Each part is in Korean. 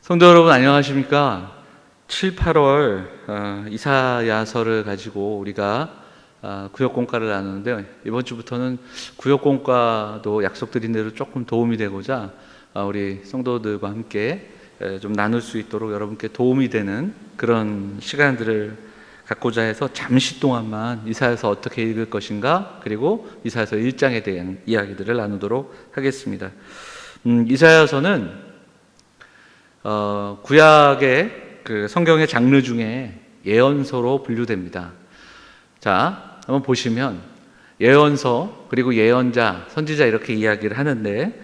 성도 여러분 안녕하십니까? 7, 8월 이사야서를 가지고 우리가 구역공과를 나누는데, 이번 주부터는 구역공과도 약속드린 대로 조금 도움이 되고자 우리 성도들과 함께 좀 나눌 수 있도록 여러분께 도움이 되는 그런 시간들을 갖고자 해서 잠시 동안만 이사야서 어떻게 읽을 것인가, 그리고 이사야서 1장에 대한 이야기들을 나누도록 하겠습니다. 이사야서는 구약의 그 성경의 장르 중에 예언서로 분류됩니다. 자, 한번 보시면 예언서, 그리고 예언자, 선지자 이렇게 이야기를 하는데,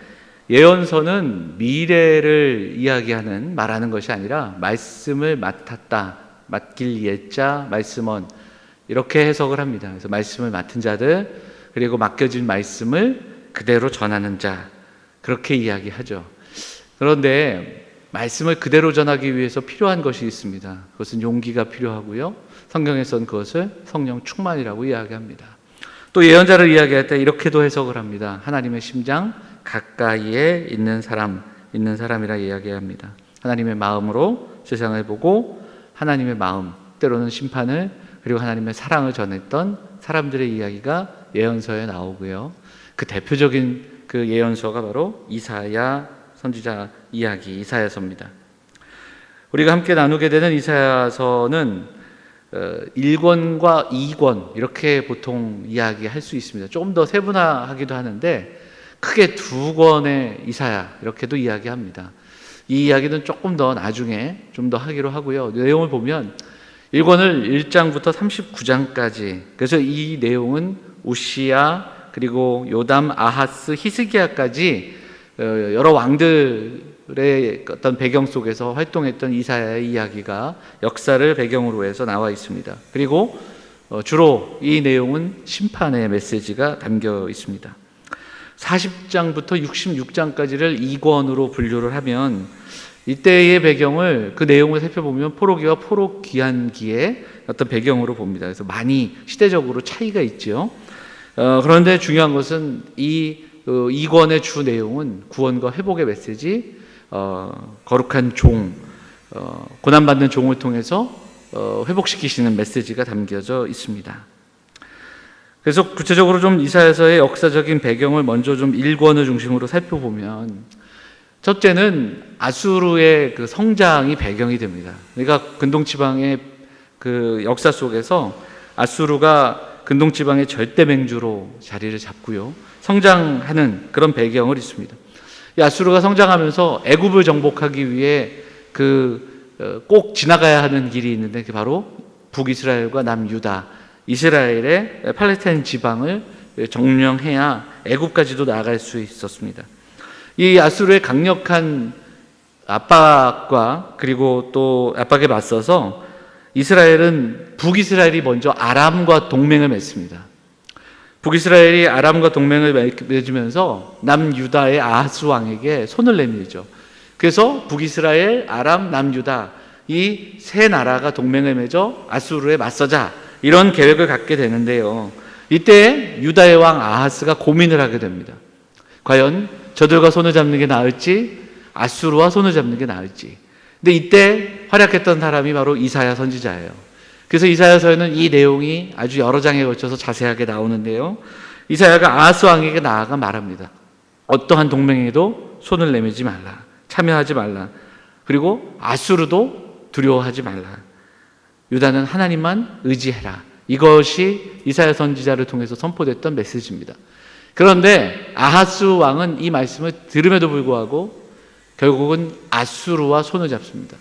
예언서는 미래를 이야기하는, 말하는 것이 아니라 말씀을 맡았다, 맡길 예자, 말씀원, 이렇게 해석을 합니다. 그래서 말씀을 맡은 자들, 그리고 맡겨진 말씀을 그대로 전하는 자, 그렇게 이야기하죠. 그런데 말씀을 그대로 전하기 위해서 필요한 것이 있습니다. 그것은 용기가 필요하고요, 성경에서는 그것을 성령 충만이라고 이야기합니다. 또 예언자를 이야기할 때 이렇게도 해석을 합니다. 하나님의 심장 가까이에 있는 사람이라 이야기합니다. 하나님의 마음으로 세상을 보고 하나님의 마음, 때로는 심판을, 그리고 하나님의 사랑을 전했던 사람들의 이야기가 예언서에 나오고요. 그 대표적인 그 예언서가 바로 이사야 선지자 이야기, 이사야서입니다. 우리가 함께 나누게 되는 이사야서는 1권과 2권 이렇게 보통 이야기할 수 있습니다. 조금 더 세분화하기도 하는데 크게 2권의 이사야 이렇게도 이야기합니다. 이 이야기는 조금 더 나중에 좀 더 하기로 하고요. 내용을 보면 1권을 1장부터 39장까지, 그래서 이 내용은 우시야, 그리고 요담, 아하스, 히스기야까지 여러 왕들의 어떤 배경 속에서 활동했던 이사야의 이야기가 역사를 배경으로 해서 나와 있습니다. 그리고 주로 이 내용은 심판의 메시지가 담겨 있습니다. 40장부터 66장까지를 2권으로 분류를 하면, 이때의 배경을, 그 내용을 살펴보면 포로기와 포로귀환기의 어떤 배경으로 봅니다. 그래서 많이 시대적으로 차이가 있죠. 그런데 중요한 것은 이 2권의 주 내용은 구원과 회복의 메시지, 거룩한 종, 고난받는 종을 통해서 회복시키시는 메시지가 담겨져 있습니다. 그래서 구체적으로 좀 이사야서의 역사적인 배경을 먼저 좀 1권을 중심으로 살펴보면, 첫째는 아수르의 그 성장이 배경이 됩니다. 그러니까 근동지방의 그 역사 속에서 아수르가 근동지방의 절대 맹주로 자리를 잡고요, 성장하는 그런 배경을 있습니다. 이 아수르가 성장하면서 애굽을 정복하기 위해 꼭 지나가야 하는 길이 있는데, 그게 바로 북이스라엘과 남유다, 이스라엘의 팔레스타인 지방을 점령해야 애굽까지도 나아갈 수 있었습니다. 이 아수르의 강력한 압박과, 그리고 또 압박에 맞서서 이스라엘은, 북이스라엘이 먼저 아람과 동맹을 맺습니다. 북이스라엘이 아람과 동맹을 맺으면서 남유다의 아하스 왕에게 손을 내밀죠. 그래서 북이스라엘, 아람, 남유다 이 세 나라가 동맹을 맺어 아수르에 맞서자, 이런 계획을 갖게 되는데요. 이때 유다의 왕 아하스가 고민을 하게 됩니다. 과연 저들과 손을 잡는 게 나을지, 아수르와 손을 잡는 게 나을지. 근데 이때 활약했던 사람이 바로 이사야 선지자예요. 그래서 이사야서에는 이 내용이 아주 여러 장에 걸쳐서 자세하게 나오는데요. 이사야가 아하스 왕에게 나아가 말합니다. 어떠한 동맹에도 손을 내밀지 말라, 참여하지 말라, 그리고 아수르도 두려워하지 말라, 유다는 하나님만 의지해라. 이것이 이사야 선지자를 통해서 선포됐던 메시지입니다. 그런데 아하스 왕은 이 말씀을 들음에도 불구하고 결국은 아수르와 손을 잡습니다.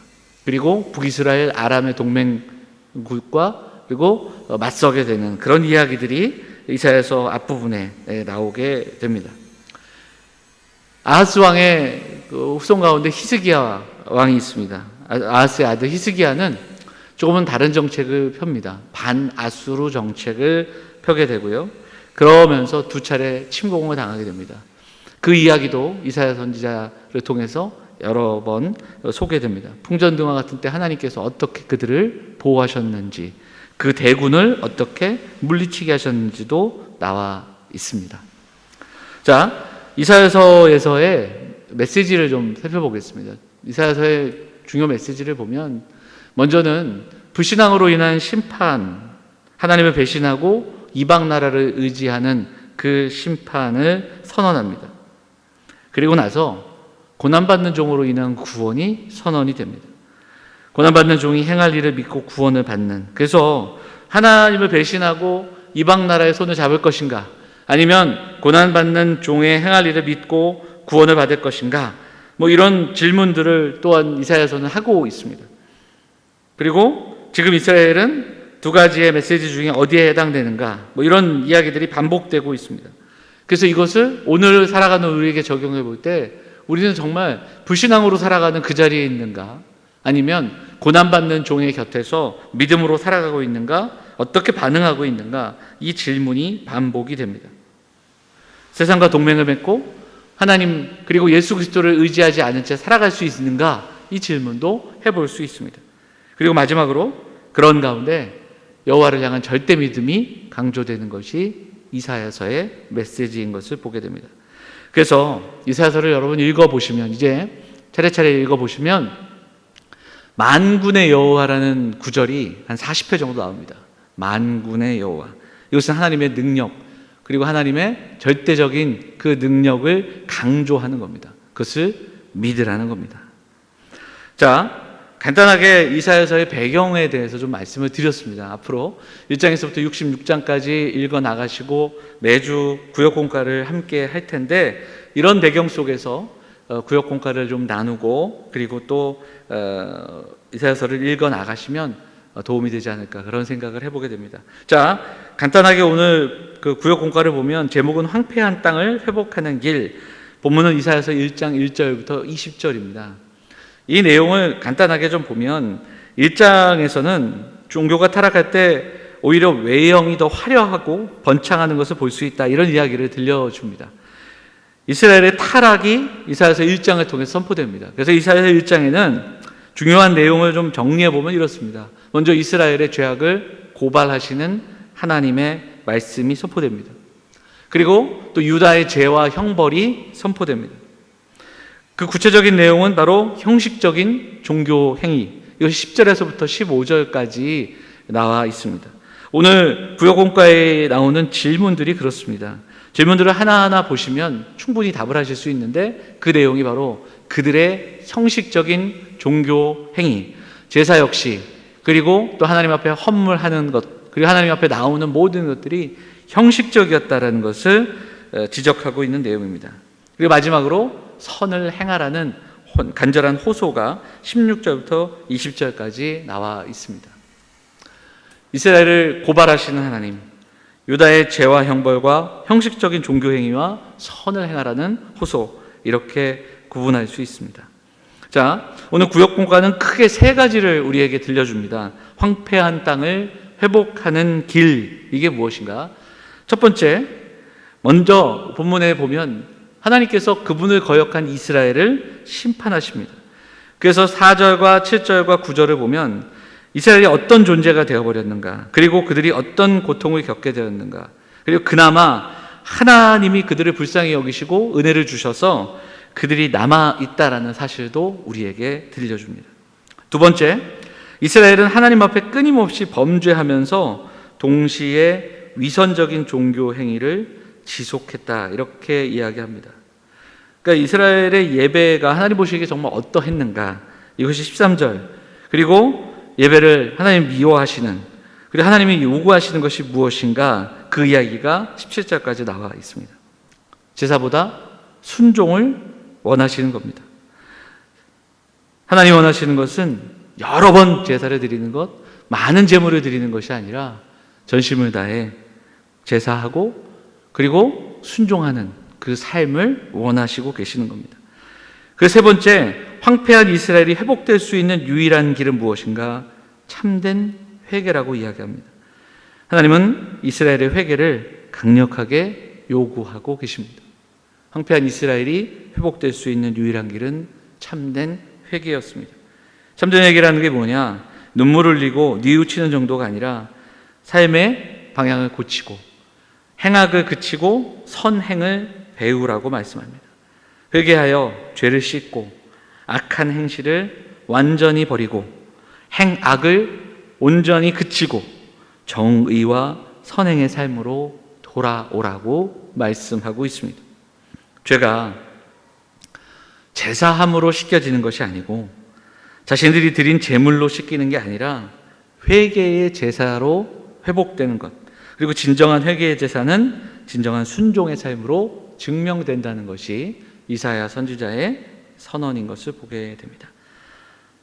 그리고 북이스라엘, 아람의 동맹국과 그리고 맞서게 되는 그런 이야기들이 이사야서 앞부분에 나오게 됩니다. 아하스 왕의 후손 가운데 히스기야 왕이 있습니다. 아하스의 아들 히스기야는 조금은 다른 정책을 펴니다. 반아수르 정책을 펴게 되고요. 그러면서 2차례 침공을 당하게 됩니다. 그 이야기도 이사야 선지자를 통해서 여러 번 소개됩니다. 풍전등화 같은 때 하나님께서 어떻게 그들을 보호하셨는지, 그 대군을 어떻게 물리치게 하셨는지도 나와 있습니다. 자, 이사야서에서의 메시지를 좀 살펴보겠습니다. 이사야서의 중요 메시지를 보면 먼저는 불신앙으로 인한 심판, 하나님을 배신하고 이방 나라를 의지하는 그 심판을 선언합니다. 그리고 나서 고난받는 종으로 인한 구원이 선언이 됩니다. 고난받는 종이 행할 일을 믿고 구원을 받는, 그래서 하나님을 배신하고 이방 나라의 손을 잡을 것인가, 아니면 고난받는 종의 행할 일을 믿고 구원을 받을 것인가, 이런 질문들을 또한 이사야서는 하고 있습니다. 그리고 지금 이스라엘은 두 가지의 메시지 중에 어디에 해당되는가, 이런 이야기들이 반복되고 있습니다. 그래서 이것을 오늘 살아가는 우리에게 적용해 볼 때 우리는 정말 불신앙으로 살아가는 그 자리에 있는가, 아니면 고난받는 종의 곁에서 믿음으로 살아가고 있는가, 어떻게 반응하고 있는가, 이 질문이 반복이 됩니다. 세상과 동맹을 맺고 하나님 그리고 예수 그리스도를 의지하지 않은 채 살아갈 수 있는가, 이 질문도 해볼 수 있습니다. 그리고 마지막으로 그런 가운데 여호와를 향한 절대 믿음이 강조되는 것이 이사야서의 메시지인 것을 보게 됩니다. 그래서 이사야서를 여러분 읽어보시면, 이제 차례차례 읽어보시면 만군의 여호와라는 구절이 한 40회 정도 나옵니다. 만군의 여호와, 이것은 하나님의 능력, 그리고 하나님의 절대적인 그 능력을 강조하는 겁니다. 그것을 믿으라는 겁니다. 자, 간단하게 이사야서의 배경에 대해서 좀 말씀을 드렸습니다. 앞으로 1장에서부터 66장까지 읽어 나가시고 매주 구역 공과를 함께 할 텐데, 이런 배경 속에서 구역 공과를 좀 나누고 그리고 또 이사야서를 읽어 나가시면 도움이 되지 않을까, 그런 생각을 해보게 됩니다. 자, 간단하게 오늘 그 구역 공과를 보면 제목은 황폐한 땅을 회복하는 길, 본문은 이사야서 1장 1절부터 20절입니다. 이 내용을 간단하게 좀 보면 1장에서는 종교가 타락할 때 오히려 외형이 더 화려하고 번창하는 것을 볼 수 있다, 이런 이야기를 들려줍니다. 이스라엘의 타락이 이사야서 1장을 통해 선포됩니다. 그래서 이사야서 1장에는 중요한 내용을 좀 정리해 보면 이렇습니다. 먼저 이스라엘의 죄악을 고발하시는 하나님의 말씀이 선포됩니다. 그리고 또 유다의 죄와 형벌이 선포됩니다. 그 구체적인 내용은 바로 형식적인 종교 행위, 이것이 10절에서부터 15절까지 나와 있습니다. 오늘 구역공과에 나오는 질문들이 그렇습니다. 질문들을 하나하나 보시면 충분히 답을 하실 수 있는데, 그 내용이 바로 그들의 형식적인 종교 행위, 제사 역시, 그리고 또 하나님 앞에 헌물하는 것, 그리고 하나님 앞에 나오는 모든 것들이 형식적이었다라는 것을 지적하고 있는 내용입니다. 그리고 마지막으로 선을 행하라는 간절한 호소가 16절부터 20절까지 나와 있습니다. 이스라엘을 고발하시는 하나님, 유다의 죄와 형벌과 형식적인 종교 행위와 선을 행하라는 호소, 이렇게 구분할 수 있습니다. 자, 오늘 구역 공과는 크게 세 가지를 우리에게 들려줍니다. 황폐한 땅을 회복하는 길, 이게 무엇인가? 첫 번째, 먼저 본문에 보면 하나님께서 그분을 거역한 이스라엘을 심판하십니다. 그래서 4절과 7절과 9절을 보면 이스라엘이 어떤 존재가 되어버렸는가, 그리고 그들이 어떤 고통을 겪게 되었는가, 그리고 그나마 하나님이 그들을 불쌍히 여기시고 은혜를 주셔서 그들이 남아있다라는 사실도 우리에게 들려줍니다. 두 번째, 이스라엘은 하나님 앞에 끊임없이 범죄하면서 동시에 위선적인 종교 행위를 지속했다, 이렇게 이야기합니다. 그러니까 이스라엘의 예배가 하나님 보시기에 정말 어떠했는가, 이것이 13절, 그리고 예배를 하나님 미워하시는, 그리고 하나님이 요구하시는 것이 무엇인가, 그 이야기가 17절까지 나와 있습니다. 제사보다 순종을 원하시는 겁니다. 하나님 원하시는 것은 여러 번 제사를 드리는 것, 많은 제물을 드리는 것이 아니라 전심을 다해 제사하고 그리고 순종하는 그 삶을 원하시고 계시는 겁니다. 그 세 번째, 황폐한 이스라엘이 회복될 수 있는 유일한 길은 무엇인가? 참된 회개라고 이야기합니다. 하나님은 이스라엘의 회개를 강력하게 요구하고 계십니다. 황폐한 이스라엘이 회복될 수 있는 유일한 길은 참된 회개였습니다. 참된 회개라는 게 뭐냐? 눈물을 흘리고 뉘우치는 정도가 아니라 삶의 방향을 고치고 행악을 그치고 선행을 배우라고 말씀합니다. 회개하여 죄를 씻고 악한 행실을 완전히 버리고 행악을 온전히 그치고 정의와 선행의 삶으로 돌아오라고 말씀하고 있습니다. 죄가 제사함으로 씻겨지는 것이 아니고 자신들이 드린 제물로 씻기는 게 아니라 회개의 제사로 회복되는 것, 그리고 진정한 회개의 제사는 진정한 순종의 삶으로 증명된다는 것이 이사야 선지자의 선언인 것을 보게 됩니다.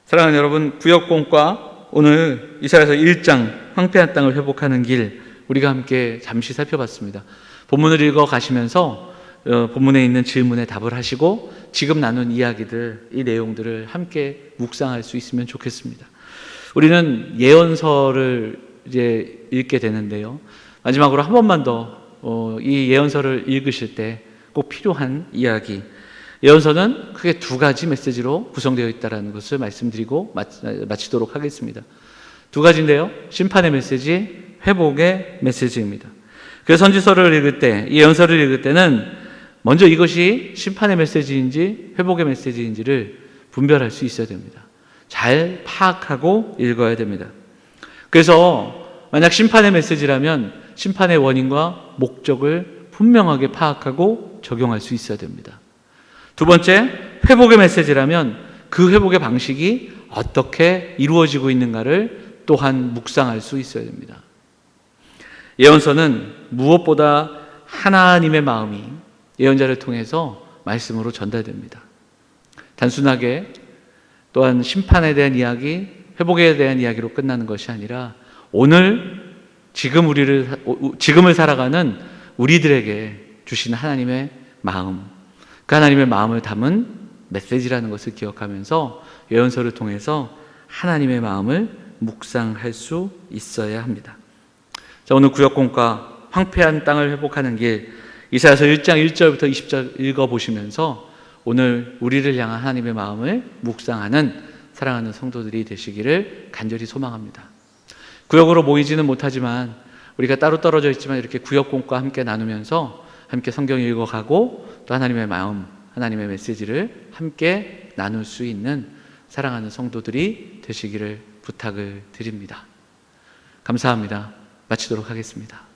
사랑하는 여러분, 구역공과 오늘 이사야서 1장 황폐한 땅을 회복하는 길, 우리가 함께 잠시 살펴봤습니다. 본문을 읽어 가시면서 본문에 있는 질문에 답을 하시고 지금 나눈 이야기들, 이 내용들을 함께 묵상할 수 있으면 좋겠습니다. 우리는 예언서를 이제 읽게 되는데요. 마지막으로 한 번만 더 이 예언서를 읽으실 때 꼭 필요한 이야기, 예언서는 크게 두 가지 메시지로 구성되어 있다는 것을 말씀드리고 마치도록 하겠습니다. 두 가지인데요. 심판의 메시지, 회복의 메시지입니다. 그래서 선지서를 읽을 때, 이 예언서를 읽을 때는 먼저 이것이 심판의 메시지인지 회복의 메시지인지를 분별할 수 있어야 됩니다. 잘 파악하고 읽어야 됩니다. 그래서 만약 심판의 메시지라면 심판의 원인과 목적을 분명하게 파악하고 적용할 수 있어야 됩니다. 두 번째, 회복의 메시지라면 그 회복의 방식이 어떻게 이루어지고 있는가를 또한 묵상할 수 있어야 됩니다. 예언서는 무엇보다 하나님의 마음이 예언자를 통해서 말씀으로 전달됩니다. 단순하게 또한 심판에 대한 이야기, 회복에 대한 이야기로 끝나는 것이 아니라 오늘 지금을 살아가는 우리들에게 주신 하나님의 마음, 그 하나님의 마음을 담은 메시지라는 것을 기억하면서 예언서를 통해서 하나님의 마음을 묵상할 수 있어야 합니다. 자, 오늘 구역공과 황폐한 땅을 회복하는 길, 이사야서 1장 1절부터 20절 읽어보시면서 오늘 우리를 향한 하나님의 마음을 묵상하는 사랑하는 성도들이 되시기를 간절히 소망합니다. 구역으로 모이지는 못하지만 우리가 따로 떨어져 있지만 이렇게 구역공과 함께 나누면서 함께 성경 읽어가고 또 하나님의 마음, 하나님의 메시지를 함께 나눌 수 있는 사랑하는 성도들이 되시기를 부탁을 드립니다. 감사합니다. 마치도록 하겠습니다.